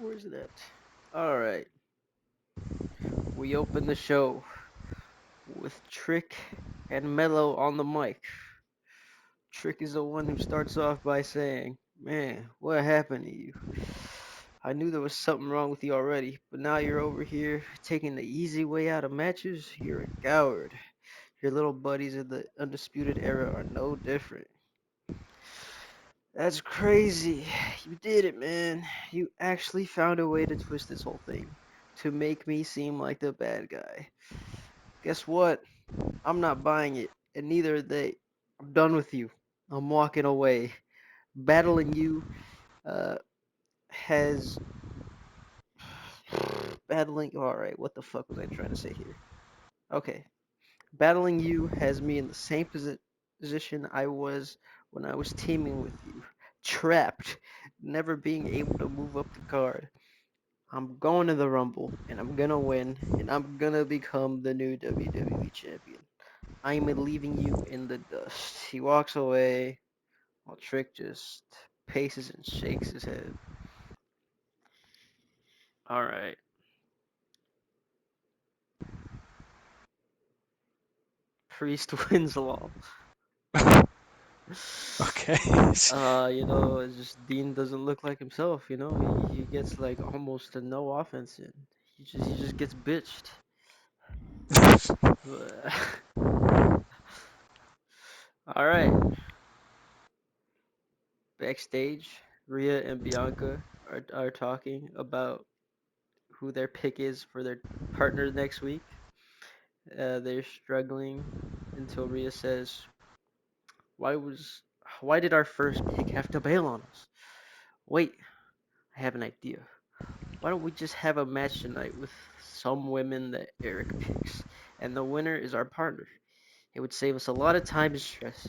Where's it at? All right. We open the show with Trick and Mello on the mic. Trick is the one who starts off by saying, "Man, what happened to you? I knew there was something wrong with you already, but now you're over here taking the easy way out of matches? You're a coward. Your little buddies in the Undisputed Era are no different." That's crazy. You did it, man. You actually found a way to twist this whole thing to make me seem like the bad guy. Guess what? I'm not buying it, and neither are they. I'm done with you. I'm walking away. Battling you uh, has battling. All right, what the fuck was I trying to say here? Okay, battling you has me in the same position I was when I was teaming with you, trapped, never being able to move up the card. I'm going to the Rumble, and I'm gonna win, and I'm gonna become the new WWE champion. I'm leaving you in the dust. He walks away, while Trick just paces and shakes his head. All right, Priest wins all. Okay. It's just Dean doesn't look like himself. He gets like almost to no offense in. He just gets bitched. All right, backstage, Rhea and Bianca are talking about who their pick is for their partner next week. They're struggling until Rhea says, "Why was why did our first pick have to bail on us? Wait, I have an idea. Why don't we just have a match tonight with some women that Eric picks, and the winner is our partner? It would save us a lot of time and stress.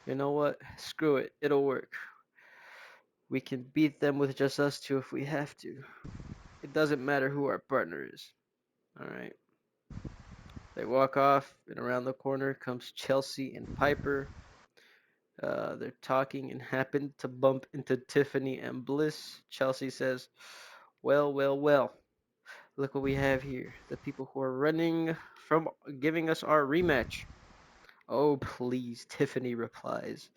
You know what? Screw it. It'll work. We can beat them with just us two if we have to. It doesn't matter who our partner is." All right. They walk off, and around the corner comes Chelsea and Piper. They're talking and happen to bump into Tiffany and Bliss. Chelsea says, "Well, well, well. Look what we have here. The people who are running from giving us our rematch." "Oh, please," Tiffany replies.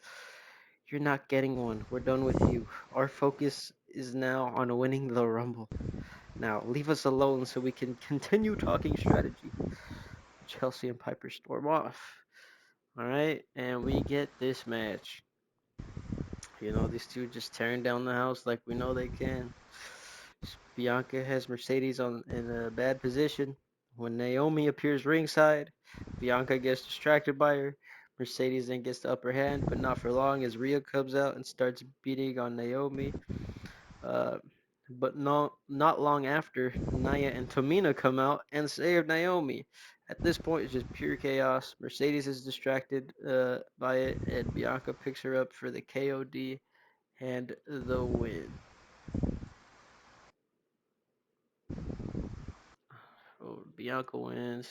"You're not getting one. We're done with you. Our focus is now on winning the Rumble. Now, leave us alone so we can continue talking strategy." Chelsea and Piper storm off. All right, and we get this match. These two just tearing down the house like we know they can. Bianca has Mercedes on in a bad position. When Naomi appears ringside, Bianca gets distracted by her. Mercedes then gets the upper hand, but not for long as Rhea comes out and starts beating on Naomi. Uh, but not long after, Nia and Tamina come out and save Naomi. At this point, it's just pure chaos. Mercedes is distracted by it, and Bianca picks her up for the KOD and the win. Oh, Bianca wins.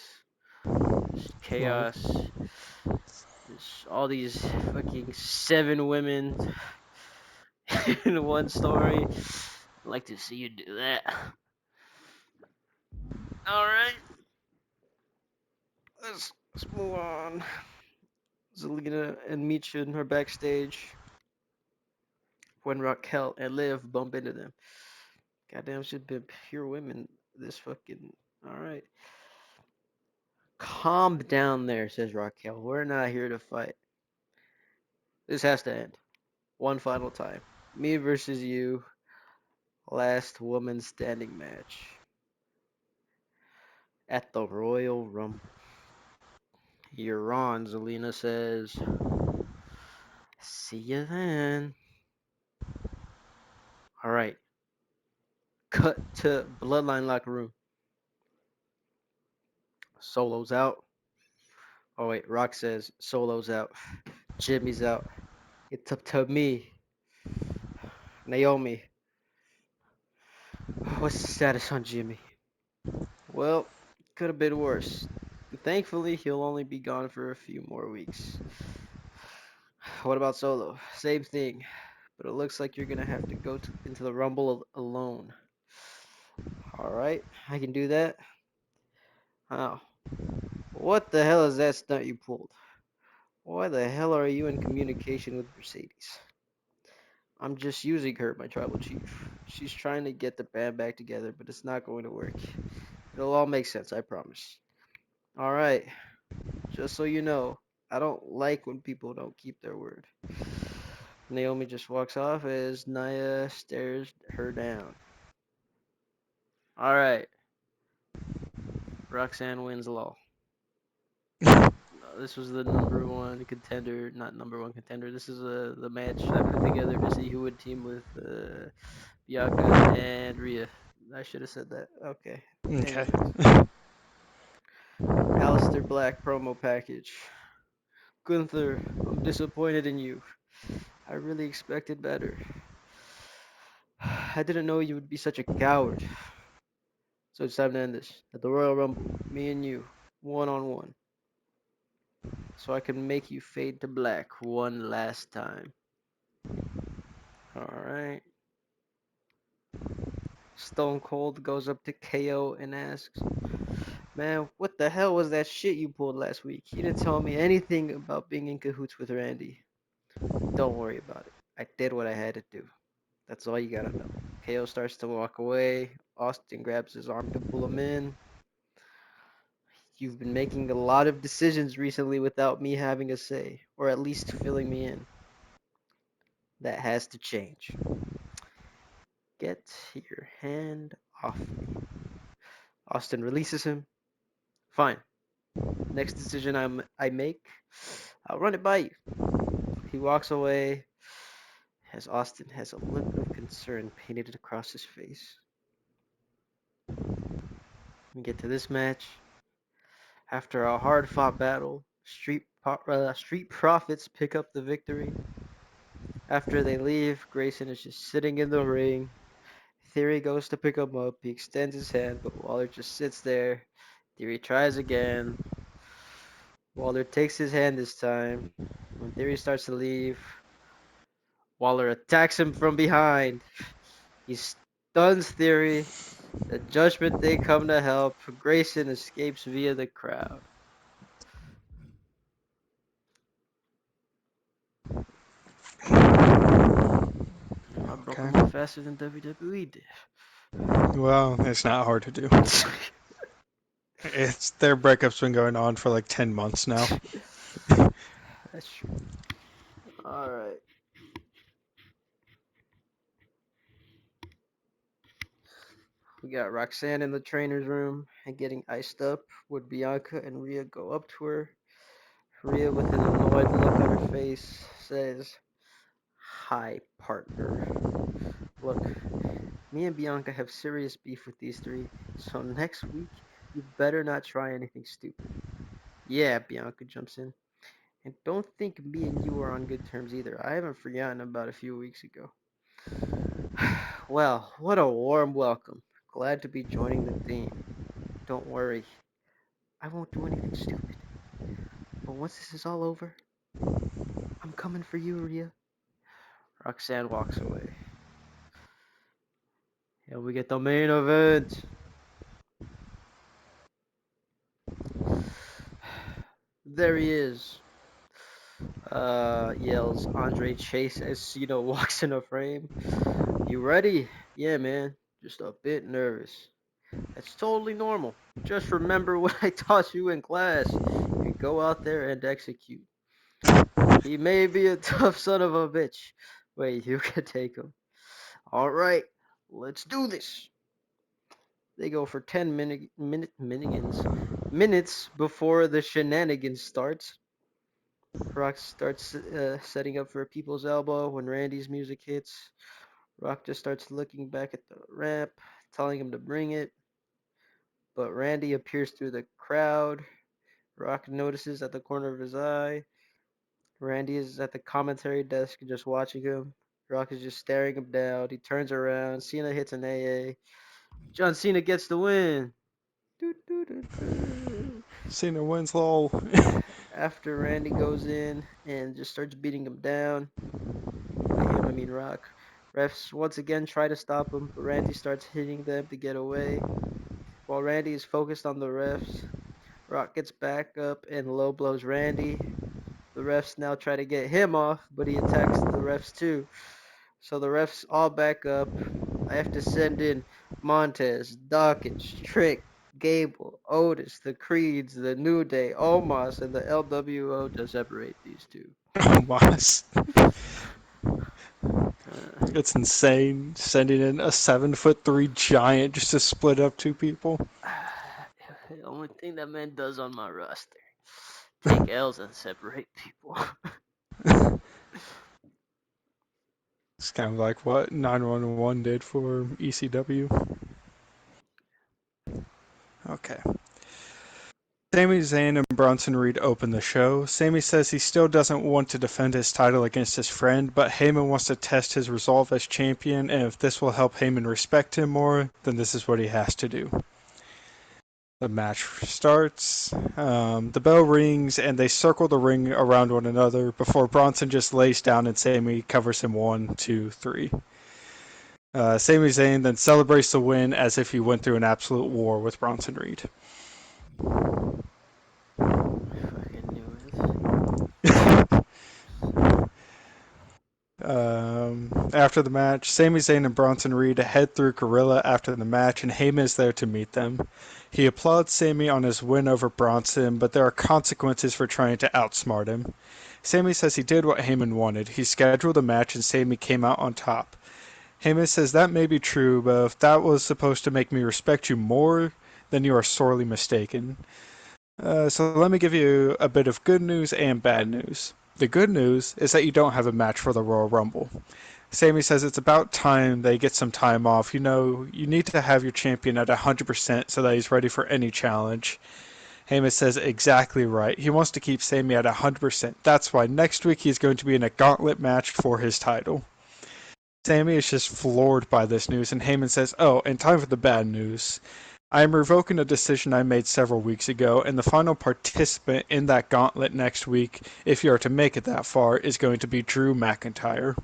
Just Well, chaos. Just all these fucking seven women in one story. I'd like to see you do that. All right, let's move on. Zelina and Michin are backstage when Raquel and Liv bump into them. Goddamn, should been pure women. This fucking. All right. Calm down there, says Raquel. We're not here to fight. This has to end. One final time. Me versus you. Last woman standing match at the Royal Rumble. You're on, Zelina says. See you then. All right. Cut to Bloodline locker room. Solo's out. Oh wait, Rock says Solo's out. Jimmy's out. It's up to me. Naomi. What's the status on Jimmy? Well, could have been worse. Thankfully, he'll only be gone for a few more weeks. What about Solo? Same thing, but it looks like you're gonna have to go into the Rumble alone. All right, I can do that. Oh, what the hell is that stunt you pulled? Why the hell are you in communication with Mercedes? I'm just using her, my tribal chief. She's trying to get the band back together, but it's not going to work. It'll all make sense, I promise. All right, just so you know, I don't like when people don't keep their word. Naomi just walks off as Naya stares her down. All right, Roxanne wins law. This was the number one contender, not number one contender. This is the match I put together to see who would team with Bianca and Rhea. I should have said that. Okay. Okay. Anyways, Alistair Black promo package. Gunther, I'm disappointed in you. I really expected better. I didn't know you would be such a coward. So it's time to end this. At the Royal Rumble, me and you, one on one. So I can make you fade to black one last time. Alright. Stone Cold goes up to KO and asks, Man, what the hell was that shit you pulled last week? You didn't tell me anything about being in cahoots with Randy. Don't worry about it. I did what I had to do. That's all you gotta know. KO starts to walk away. Austin grabs his arm to pull him in. You've been making a lot of decisions recently without me having a say, or at least filling me in. That has to change. Get your hand off me. Austin releases him. Fine. Next decision I make, I'll run it by you. He walks away as Austin has a look of concern painted across his face. We get to this match. After a hard-fought battle, Street Profits pick up the victory. After they leave, Grayson is just sitting in the ring. Theory goes to pick him up. He extends his hand, but Waller just sits there. Theory tries again. Waller takes his hand this time. When Theory starts to leave, Waller attacks him from behind. He stuns Theory. The Judgment Day come to help. Grayson escapes via the crowd. I broke Okay. him up faster than WWE did. Well, it's not hard to do. It's their breakup's been going on for like 10 months now. That's true. All right. We got Roxanne in the trainer's room and getting iced up. Would Bianca and Rhea go up to her? Rhea, with an annoyed look on her face, says, Hi, partner. Look, me and Bianca have serious beef with these three, so next week you better not try anything stupid. Yeah, Bianca jumps in. And don't think me and you are on good terms either. I haven't forgotten about a few weeks ago. Well, what a warm welcome. Glad to be joining the team. Don't worry, I won't do anything stupid. But once this is all over, I'm coming for you, Rhea. Roxanne walks away. And we get the main event. There he is. Yells Andre Chase as Cena walks in a frame. You ready? Yeah, man. Just a bit nervous. That's totally normal. Just remember what I taught you in class and go out there and execute. He may be a tough son of a bitch. Wait, you can take him. All right, let's do this. They go for 10 minutes before the shenanigans starts. Rock starts setting up for a people's elbow when Randy's music hits. Rock just starts looking back at the ramp, telling him to bring it. But Randy appears through the crowd. Rock notices at the corner of his eye. Randy is at the commentary desk just watching him. Rock is just staring him down. He turns around. Cena hits an AA. John Cena gets the win. Doo, doo, doo, doo. Cena wins, lol. After Randy goes in and just starts beating him down, by him I mean Rock, Refs once again try to stop him, but Randy starts hitting them to get away. While Randy is focused on the refs, Rock gets back up and low blows Randy. The refs now try to get him off, but he attacks the refs too. So the refs all back up. I have to send in Montez, Dawkins, Trick, Gable, Otis, the Creeds, the New Day, Omos, and the LWO to separate these two. Almost. Uh, It's insane sending in a 7'3" giant just to split up two people. the only thing that man does on my roster, take L's and separate people. It's kind of like what 911 did for ECW. Okay. Sami Zayn and Bronson Reed open the show. Sami says he still doesn't want to defend his title against his friend, but Heyman wants to test his resolve as champion, and if this will help Heyman respect him more, then this is what he has to do. The match starts. The bell rings, and they circle the ring around one another before Bronson just lays down and Sami covers him 1, 2, 3. Sami Zayn then celebrates the win as if he went through an absolute war with Bronson Reed. I fucking knew it. After the match, Sami Zayn and Bronson Reed head through Gorilla after the match, and Heyman is there to meet them. He applauds Sami on his win over Bronson, but there are consequences for trying to outsmart him. Sami says he did what Heyman wanted. He scheduled a match, and Sami came out on top. Heyman says that may be true, but if that was supposed to make me respect you more, then you are sorely mistaken. So let me give you a bit of good news and bad news. The good news is that you don't have a match for the Royal Rumble. Sami says it's about time they get some time off. You know, you need to have your champion at 100% so that he's ready for any challenge. Heyman says exactly right. He wants to keep Sami at 100%. That's why next week he's going to be in a gauntlet match for his title. Sami is just floored by this news, and Heyman says, "Oh, and time for the bad news. I am revoking a decision I made several weeks ago, and the final participant in that gauntlet next week, if you are to make it that far, is going to be Drew McIntyre."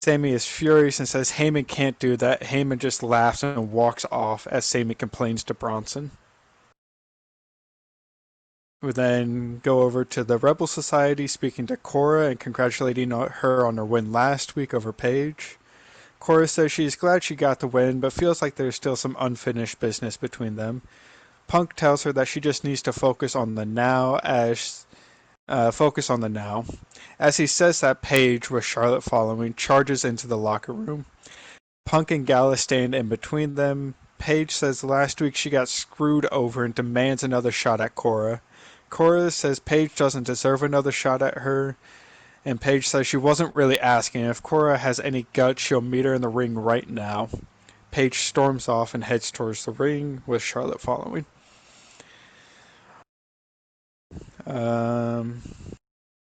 Sami is furious and says Heyman can't do that. Heyman just laughs and walks off as Sami complains to Bronson. We then go over to the Rebel Society speaking to Cora and congratulating her on her win last week over Paige. Cora says she's glad she got the win, but feels like there's still some unfinished business between them. Punk tells her that she just needs to focus on the now As he says that, Paige, with Charlotte following, charges into the locker room. Punk and Gallus stand in between them. Paige says last week she got screwed over and demands another shot at Cora. Cora says Paige doesn't deserve another shot at her, and Paige says she wasn't really asking. If Cora has any guts, she'll meet her in the ring right now. Paige storms off and heads towards the ring, with Charlotte following. Um,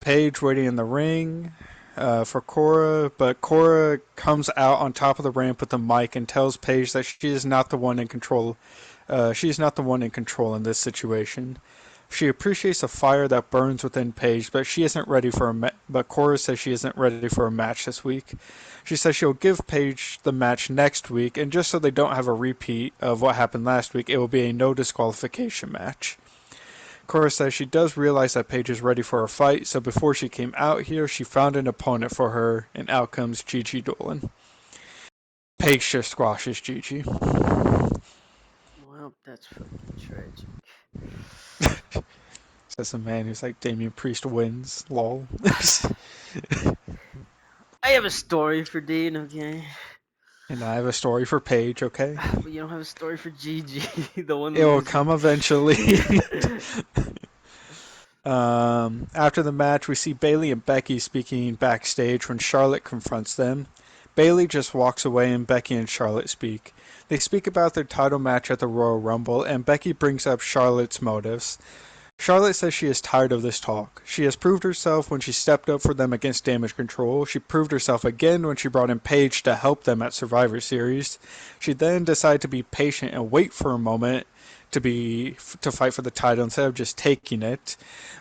Paige waiting in the ring for Cora, but Cora comes out on top of the ramp with the mic and tells Paige that she is not the one in control. She's not the one in control in this situation. She appreciates the fire that burns within Paige, but she isn't ready for but Cora says she isn't ready for a match this week. She says she'll give Paige the match next week, and just so they don't have a repeat of what happened last week, it will be a no disqualification match. Cora says she does realize that Paige is ready for a fight, so before she came out here, she found an opponent for her, and out comes Gigi Dolan. Paige just squashes Gigi. Well, that's fucking tragic. Says the man who's like Damian Priest wins. Lol. I have a story for Dean, okay? And I have a story for Paige, okay? But you don't have a story for Gigi, the one It will losing. come eventually. After the match, we see Bayley and Becky speaking backstage when Charlotte confronts them. Bayley just walks away and Becky and Charlotte speak. They speak about their title match at the Royal Rumble, and Becky brings up Charlotte's motives. Charlotte says she is tired of this talk. She has proved herself when she stepped up for them against Damage Control. She proved herself again when she brought in Paige to help them at Survivor Series. She then decided to be patient and wait for a moment to fight for the title instead of just taking it.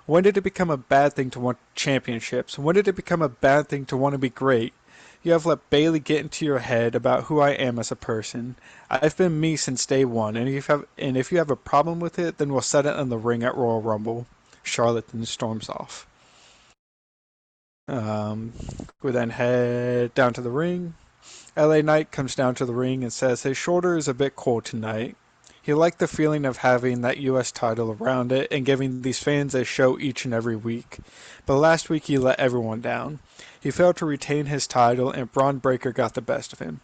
When did it become a bad thing to want championships? When did it become a bad thing to want to be great? You have let Bailey get into your head about who I am as a person. I've been me since day one, and if you have a problem with it, then we'll set it in the ring at Royal Rumble. Charlotte then storms off. Um, we then head down to the ring. LA Knight comes down to the ring and says his shoulder is a bit cold tonight. He liked the feeling of having that US title around it and giving these fans a show each and every week. But last week he let everyone down. He failed to retain his title and Braun Breaker got the best of him.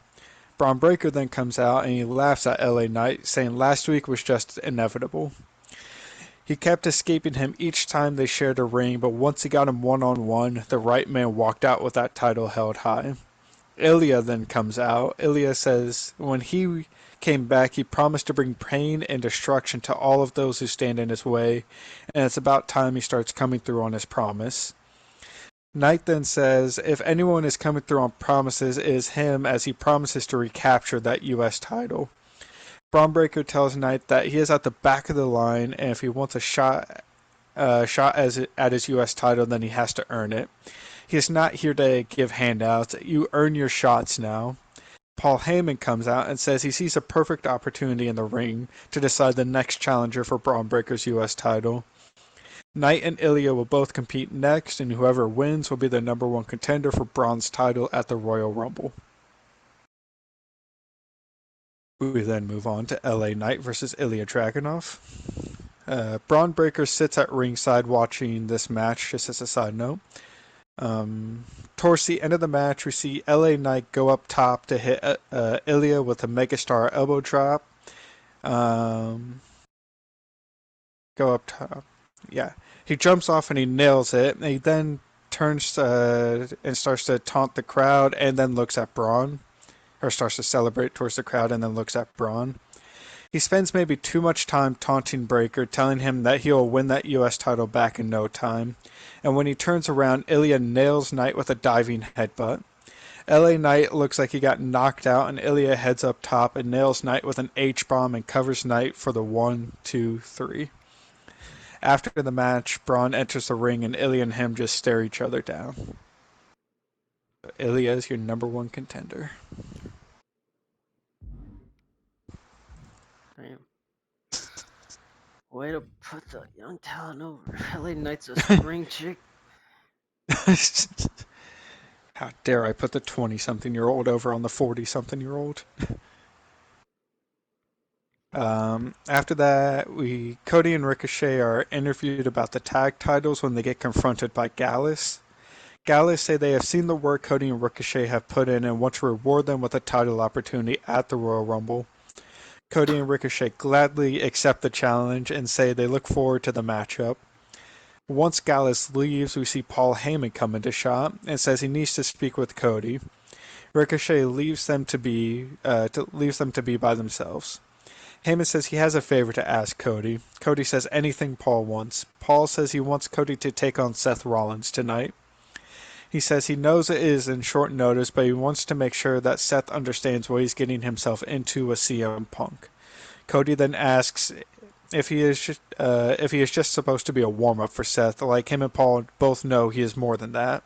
Braun Breaker then comes out and he laughs at LA Knight, saying last week was just inevitable. He kept escaping him each time they shared a ring, but once he got him one on one, the right man walked out with that title held high. Ilya then comes out. Ilya says when he came back, he promised to bring pain and destruction to all of those who stand in his way, and it's about time he starts coming through on his promise. Knight then says if anyone is coming through on promises, it is him, as he promises to recapture that U.S. title. Braun Breaker tells Knight that he is at the back of the line, and if he wants a shot at his U.S. title, then he has to earn it. He is not here to give handouts. You earn your shots now. Paul Heyman comes out and says he sees a perfect opportunity in the ring to decide the next challenger for Braun Breaker's U.S. title. Knight and Ilya will both compete next, and whoever wins will be the number one contender for Braun's title at the Royal Rumble. We then move on to LA Knight versus Ilya Dragunov. Braun Breaker sits at ringside watching this match, just as a side note. Towards the end of the match, we see LA Knight go up top to hit Ilya with a Megastar elbow drop. Um, go up top. Yeah. He jumps off and he nails it. And he then turns and starts to taunt the crowd and then looks at Braun. Or starts to celebrate towards the crowd and then looks at Braun. He spends maybe too much time taunting Breaker, telling him that he will win that US title back in no time. And when he turns around, Ilya nails Knight with a diving headbutt. LA Knight looks like he got knocked out, and Ilya heads up top and nails Knight with an H-bomb and covers Knight for the 1, 2, 3. After the match, Braun enters the ring, and Ilya and him just stare each other down. Ilya is your number one contender. Damn. Way to put the young talent over. LA Knight's a spring chick. How dare I put the 20-something-year-old over on the 40-something-year-old? After that, Cody and Ricochet are interviewed about the tag titles when they get confronted by Gallus. Gallus say they have seen the work Cody and Ricochet have put in and want to reward them with a title opportunity at the Royal Rumble. Cody and Ricochet gladly accept the challenge and say they look forward to the matchup. Once Gallus leaves, we see Paul Heyman come into shot and says he needs to speak with Cody. Ricochet leaves them to be by themselves. Heyman says he has a favor to ask Cody. Cody says anything Paul wants. Paul says he wants Cody to take on Seth Rollins tonight. He says he knows it is in short notice, but he wants to make sure that Seth understands what he's getting himself into with CM Punk. Cody then asks if he is just supposed to be a warm up for Seth. Like him and Paul both know he is more than that.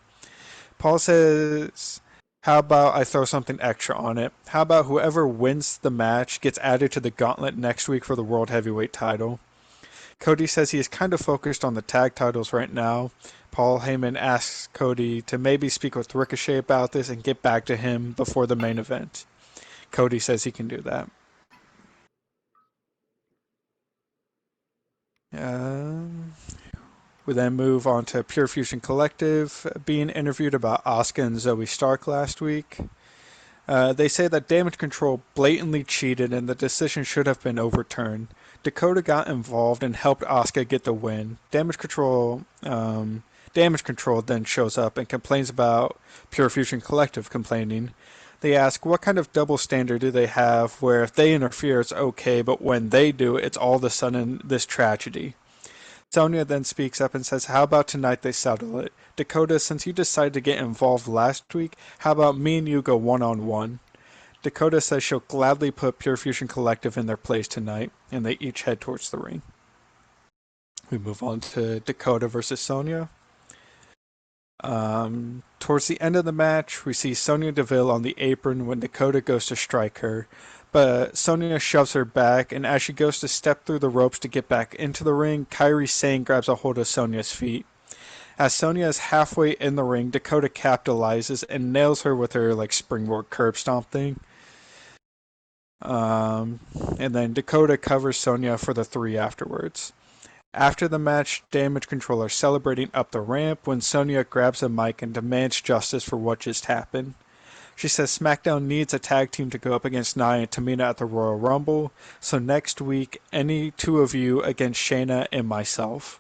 Paul says, "How about I throw something extra on it? How about whoever wins the match gets added to the gauntlet next week for the World Heavyweight title?" Cody says he is kind of focused on the tag titles right now. Paul Heyman asks Cody to maybe speak with Ricochet about this and get back to him before the main event. Cody says he can do that. Um, we then move on to Pure Fusion Collective being interviewed about Asuka and Zoe Stark last week. They say that Damage Control blatantly cheated and the decision should have been overturned. Dakota got involved and helped Asuka get the win. Damage Control then shows up and complains about Pure Fusion Collective complaining. They ask what kind of double standard do they have where if they interfere it's okay, but when they do it's all of a sudden this tragedy. Sonya then speaks up and says, how about tonight they settle it? Dakota, since you decided to get involved last week, how about me and you go one-on-one? Dakota says she'll gladly put Pure Fusion Collective in their place tonight, and they each head towards the ring. We move on to Dakota versus Sonya. Towards the end of the match, we see Sonya Deville on the apron when Dakota goes to strike her, but Sonya shoves her back, and as she goes to step through the ropes to get back into the ring, Kairi Sane grabs a hold of Sonya's feet. As Sonya is halfway in the ring, Dakota capitalizes and nails her with her like springboard curb stomp thing. Um, and then Dakota covers Sonya for the three afterwards. After the match, Damage Control are celebrating up the ramp when Sonya grabs a mic and demands justice for what just happened. She says SmackDown needs a tag team to go up against Nia and Tamina at the Royal Rumble, so next week, any two of you against Shayna and myself.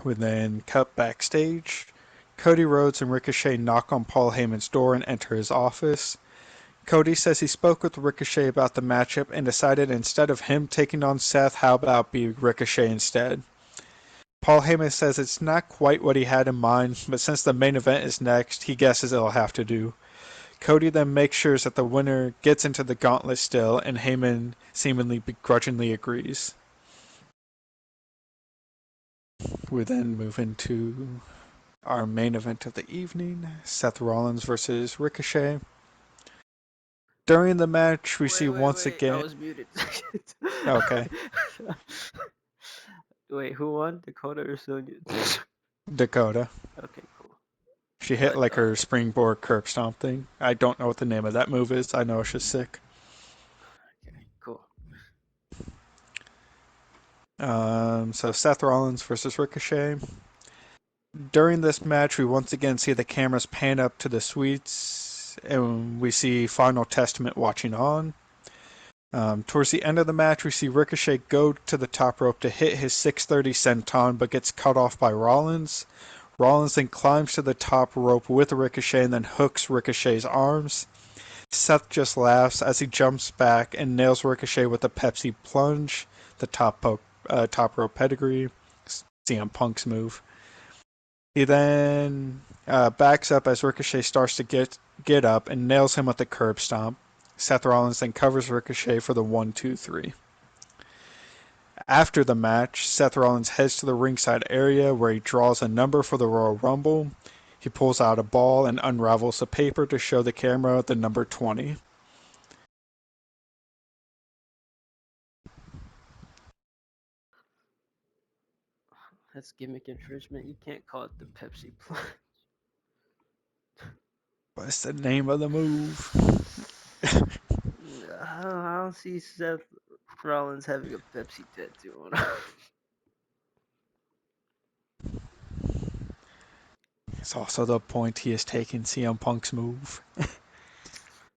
We then cut backstage. Cody Rhodes and Ricochet knock on Paul Heyman's door and enter his office. Cody says he spoke with Ricochet about the matchup and decided instead of him taking on Seth, how about be Ricochet instead. Paul Heyman says it's not quite what he had in mind, but since the main event is next, he guesses it'll have to do. Cody then makes sure that the winner gets into the gauntlet still, and Heyman seemingly begrudgingly agrees. We then move into our main event of the evening, Seth Rollins versus Ricochet. During the match, we see once Wait. I again. was muted. Okay, Wait, who won? Dakota or Sonya? Dakota. Okay, cool. She hit But like her springboard curb stomp thing. I don't know what the name of that move is. I know it's just sick. okay, cool. So Seth Rollins versus Ricochet. During this match, we once again see the cameras pan up to the suites, and we see Final Testament watching on. Towards the end of the match, we see Ricochet go to the top rope to hit his 630 senton, but gets cut off by Rollins. Rollins then climbs to the top rope with Ricochet and then hooks Ricochet's arms. Seth just laughs as he jumps back and nails Ricochet with a Pepsi plunge, the top rope pedigree, CM Punk's move. He then backs up as Ricochet starts to get up and nails him with the curb stomp. Seth Rollins then covers Ricochet for the 1-2-3. After the match, Seth Rollins heads to the ringside area where he draws a number for the Royal Rumble. He pulls out a ball and unravels a paper to show the camera the number 20. That's gimmick infringement. You can't call it the Pepsi Plunge. What's the name of the move? I don't see Seth Rollins having a Pepsi tattoo on him. It's also the point he is taking CM Punk's move.